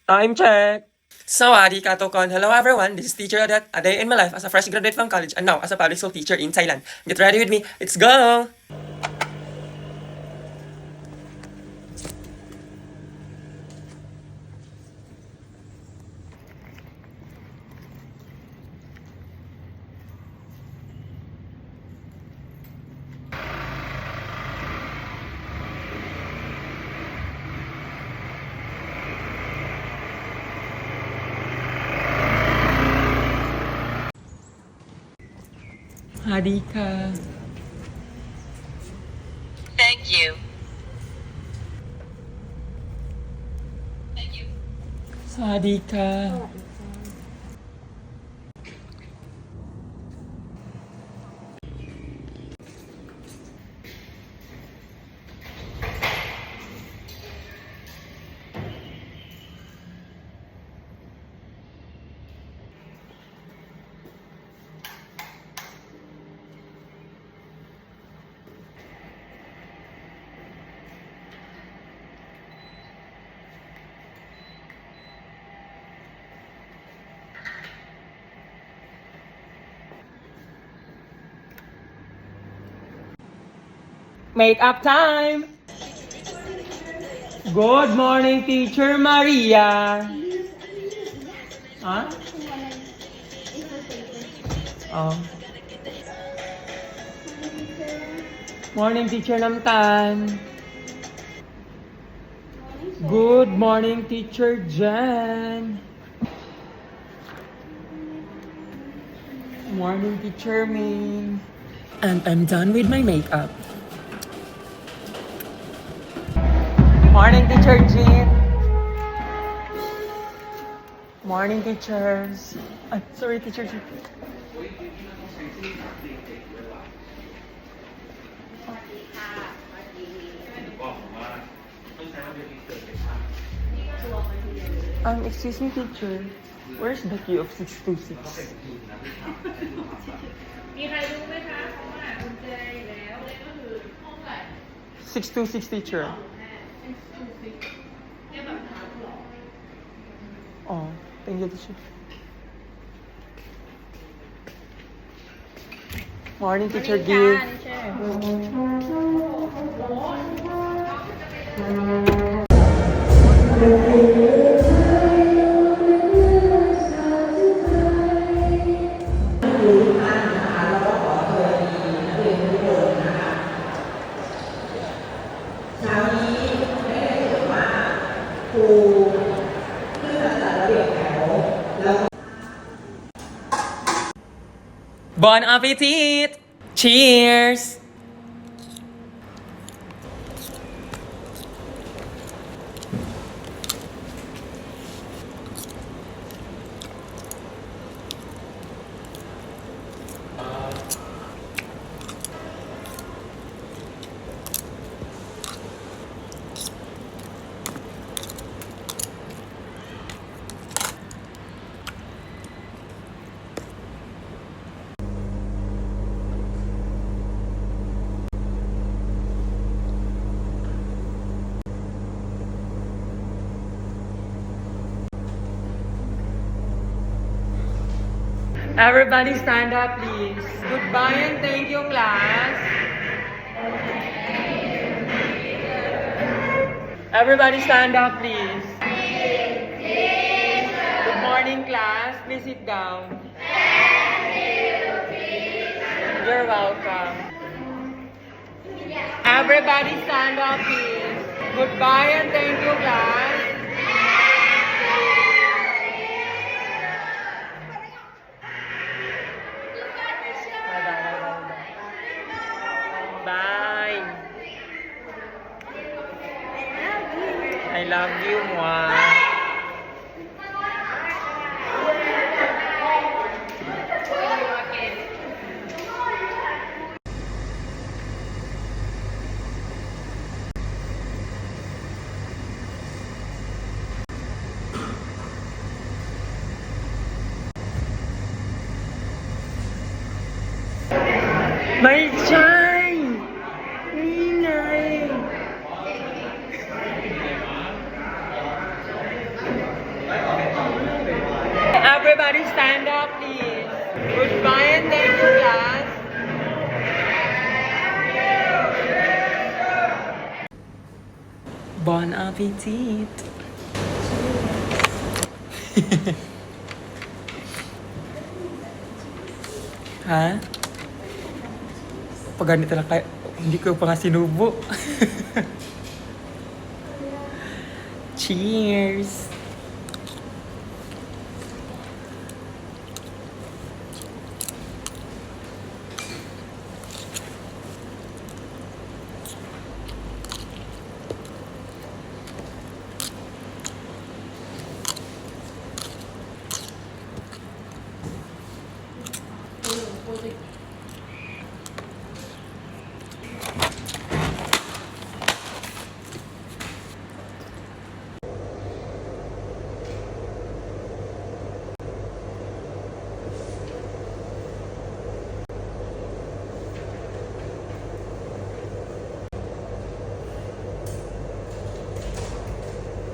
Time check! Sawadee ka Tokon. Hello everyone, this is Teacher Adet. A day in my life as a fresh graduate from college and now as a public school teacher in Thailand. Get ready with me, let's go! Harika. Thank you. Thank you. Sadika. Make up time! Good morning, Teacher Maria! Huh? Oh. Morning, Teacher Namtan. Good morning, Teacher Jen. Morning, Teacher Ming. And I'm done with my makeup. Morning, Teacher Jean. Morning, teachers. Sorry, Teacher Jean. Excuse me, teacher. Where's the key of 626? มีใครรู้ไหมคะเขาหากุญแจอยู่แล้วเลยก็คือห้องไหน 626, teacher. เนี่ยแบบหาหรอ Oh, thank you, teacher. Morning, Teacher Gil. Bon appetit! Cheers! Everybody stand up, please. Goodbye and thank you, class. Everybody stand up, please. Good morning, class. Please sit down. You're welcome. Everybody stand up, please. Goodbye and thank you, class. Bye. I love you, Mwah. May chai! Ingay! appetit! Ha? Pag ganito lang kayo, hindi ko pa nga sinubo. Cheers!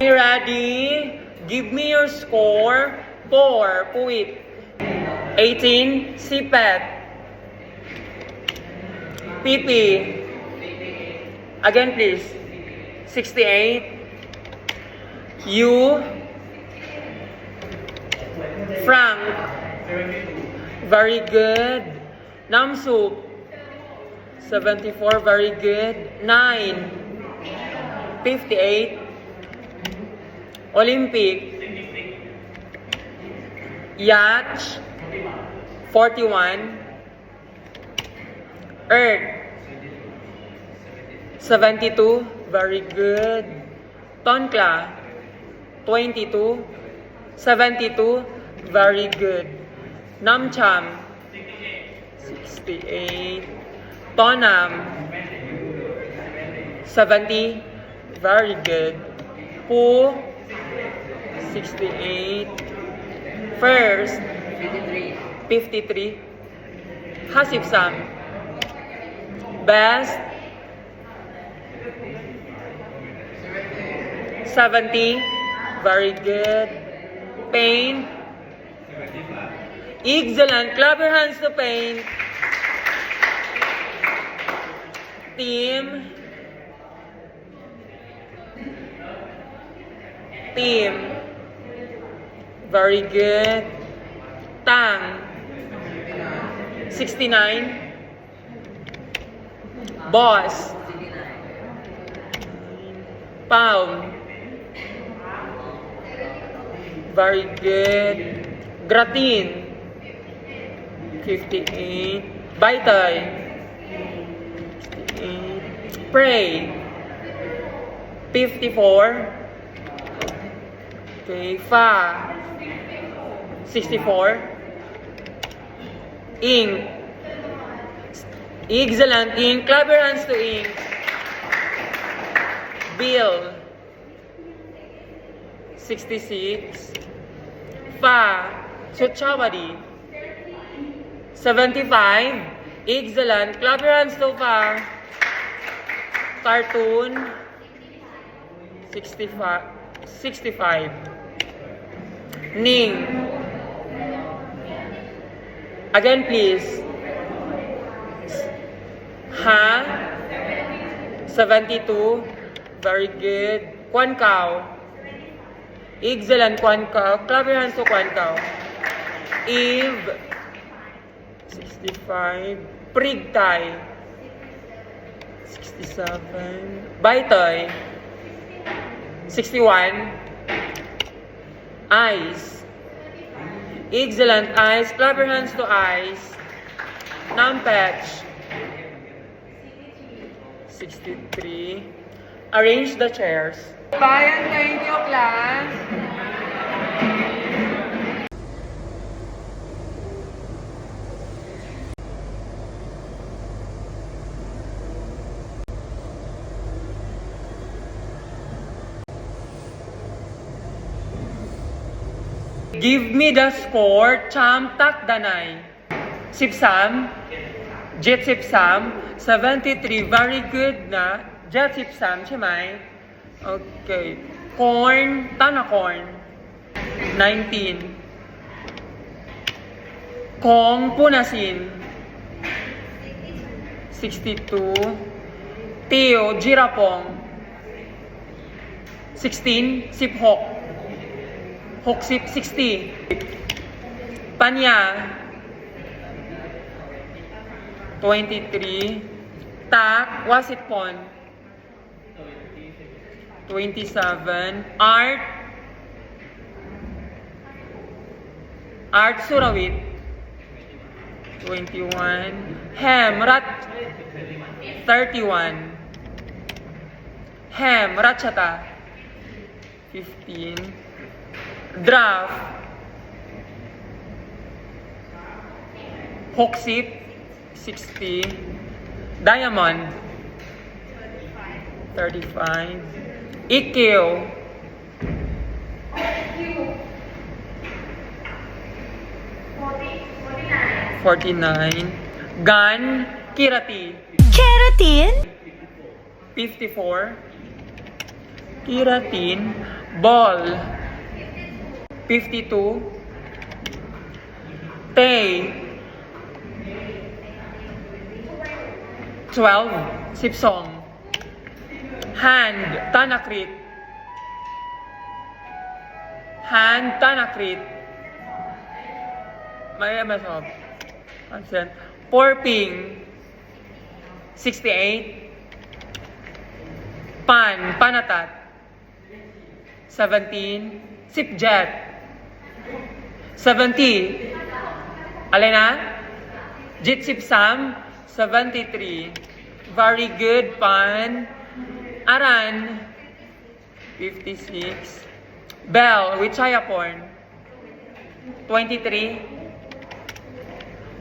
Are you ready? Give me your score. 4, puwit. 18, sipet. Pipi. Again, please. 68. You. Frank. Very good. Namsuk. 74, very good. 9. 58. Olympic. Yach. 41. Earth. 72. Very good. Tonkla. 22. 72. Very good. Namcham. 68. Tonam. 70. Very good. Pu. 68. First. 53. Hasipsam. Best. 70. Very good. Paint. Excellent. Clap your hands to paint. Team. Team. Very good. Tang. 69. Boss. Palm. Very good. Gratin. 58. Baitay. 68. Pray. 54. Okay. Fa. 64. Ink. Excellent. Ink. Clap your hands to ink. Bill. 66. Fa. Suchavadi. 75. Excellent. Clap your hands to Fa. Cartoon. 65. Ning. Again, please. Ha. 72. Very good. Kwan Kao. Excellent, Kwan Kao. Clap your hands to Kwan Kao. Eve. 65. Prigtay. 67. Baitoy. 61. Ice. Excellent, Ice. Clap your hands to Ice. Numpatch. 63. Arrange the chairs. Bye and thank you, class. Give me the score. Cham Tak Danay. Sipsam. Jet Sipsam. 73. Very good na. Jet Sipsam,ใช่ไหม Okay. Corn. Tana corn. 19. Kong Punasin. 62. Teo Jirapong. 16 16 60 60 Panya 23 Tak Wasitpon 27 Art Surawit 21 Rat 31 Ratchata 15 Draft 60 Diamond 35 Ikeo 49 Gun Kirati Keratin, 54 Keratin Ball 52 Tay 12 Sipsong Hand Tanakrit May masop Consent Porping 68 Panatat 17 Sipjet 70 Alena Jit Sipsam 73 Very good Pan Aran 56 Bell Wichayaporn 23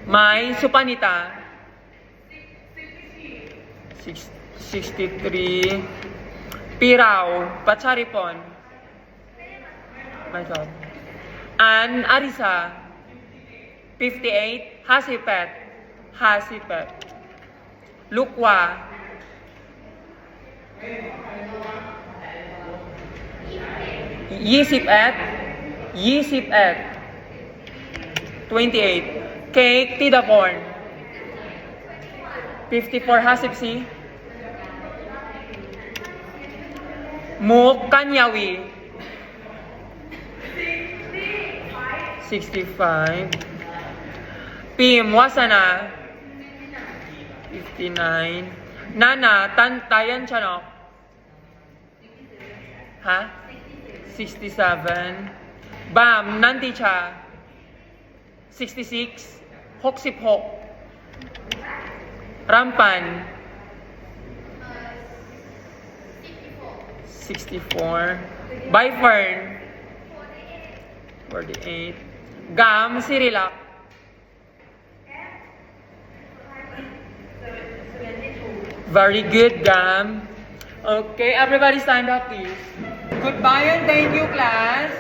May Supanita 63 Piraw Pacharipon My God An Arisa 58 Hasipet Lukwa 28 Cake Tidaporn 54 Hasipsi Muk Kanyawi 65 Pim Wasana 59 Nana Tayan Chanok 67 Bam Nanticha 66 66 Rampan 64 Byfern 48 Gam Sirilak 72 Very good, Gam. Okay, everybody stand up, please. Goodbye and thank you, class.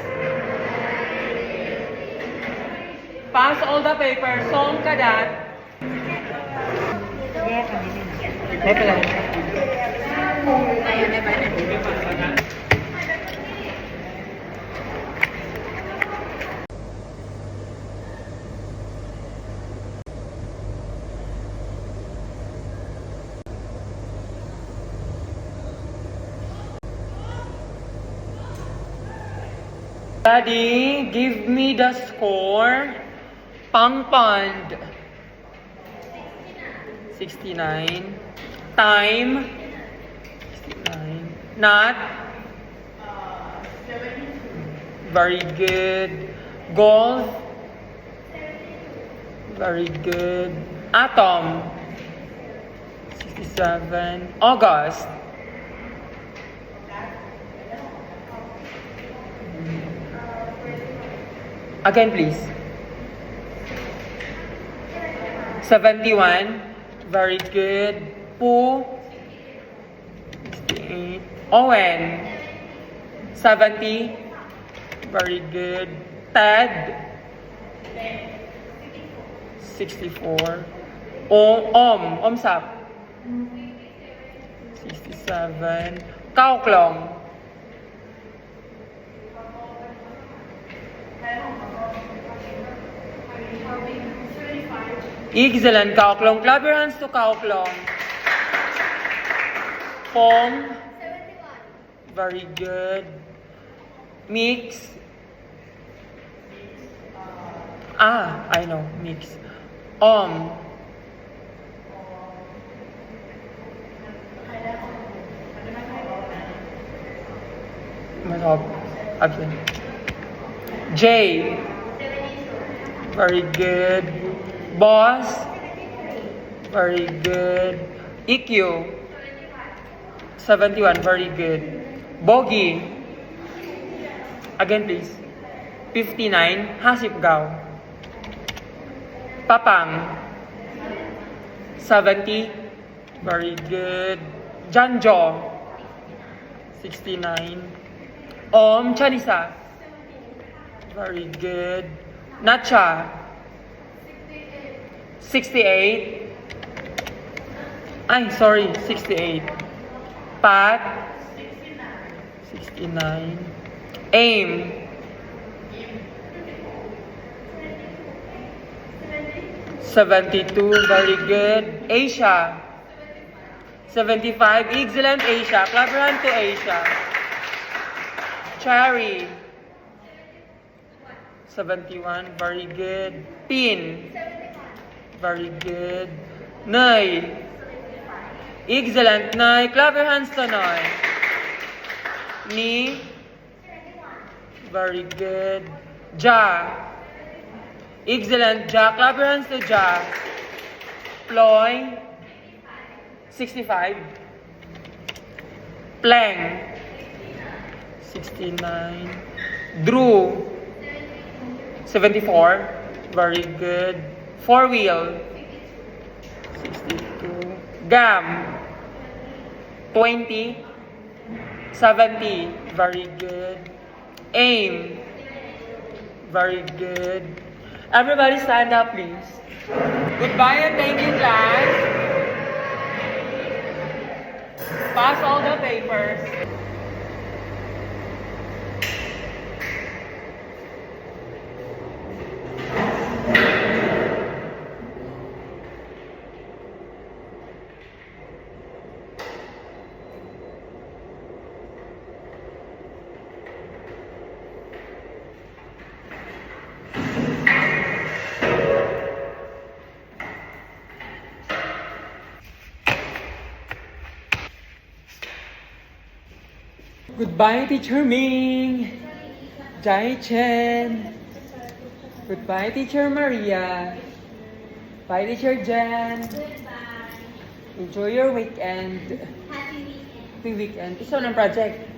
Pass all the papers. Song kadat. Daddy, give me the score. Pangpand. 69. Time. 69. Not. Very good. Gold. Very good. Atom. 67. August. Again, please. 71. Very good. Poo. 68. Owen. 70. Very good. Ted. 64. Omsap. 67. Kauklong. Excellent, Kauklong. Clap your hands to Kauklong. Pom. Very good. Mix. I know. Mix. Masarap. Absent. J. Very good. Boss. Very good. EQ. 71. Very good. Bogey. Again, please. 59. Hasipgaw. Papang. 70. Very good. Janjo. 69. Chanisa. Very good. Nacha. 68. Ay, sorry, 68. Pat. 69. Aim. 72. Very good. Asia. 75. Excellent, Asia. Clap your hand to Asia. Cherry. 71. Very good. Pin. Very good. Nay. Excellent, Nay. Clap your hands to Nay. Ni. Very good. Ja. Excellent, Ja. Clap your hands to Ja. Ploy. 65. Pleng. 69. Drew. 74. Very good. Four wheel. 62. Gam. 20. 70. Very good. Aim. Very good. Everybody stand up, please. Goodbye and thank you, class. Pass all the papers. Goodbye, Teacher Ming. Jai Chen. Goodbye, Teacher Maria. Bye, Teacher Jen. Enjoy your weekend. Happy weekend. Isa ng project.